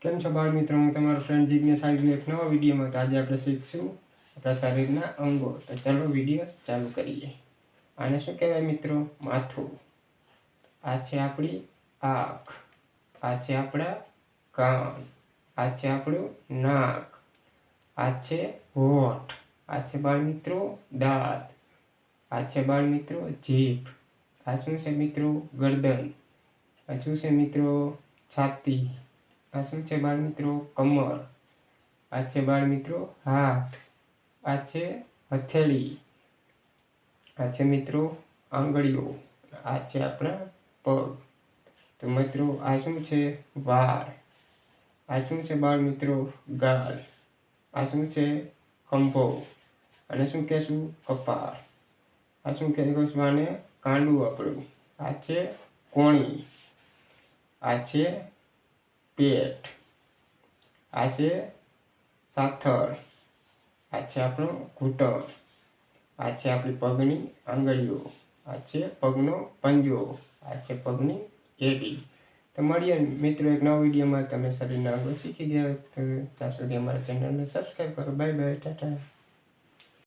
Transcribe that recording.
કેમ છો બાળ મિત્રો? હું તમારો ફ્રેન્ડ જિગ્નેશ આવી ગયો એક નવા વિડીયોમાં. તો આજે આપણે શીખશું આપણા શરીરના અંગો. તો ચાલો વિડીયો ચાલુ કરીએ. આને શું કહેવાય મિત્રો? માથું. આ છે આપણી આંખ. આ છે આપણા કાન. આ છે આપણું નાક. આ છે હોઠ. આ છે બાળ મિત્રો દાંત. આ છે બાળ મિત્રો જીભ. આ શું છે મિત્રો? ગરદન. આ શું છે મિત્રો? છાતી. આ શું છે બાળ મિત્રો? કમર. આ છે બાળ મિત્રો હાથ. આ છે હથેળી. આ છે મિત્રો આંગળીઓ. આ છે આપણા પગ. તો મિત્રો આ શું છે? વાળ. આ શું છે બાળ મિત્રો? ગાલ. આ શું છે? ખંભો. અને શું કહેશું? કપાળ. આ શું કહેશું? આને કાંડું આપણું. આ છે કોણી. આ છે પેટ. આ છે સાથળ. આ છે આપણો ઘૂંટણ. આ છે આપણી પગની આંગળીઓ. આ છે પગનો પંજો. આ છે પગની એડી. તો મળીએ મિત્રો એક નવા વિડીયોમાં. તમે શરીરના અંગો શીખી ગયા તો ત્યાં સુધી અમારા ચેનલને સબસ્ક્રાઈબ કરો. Bye bye, Tata.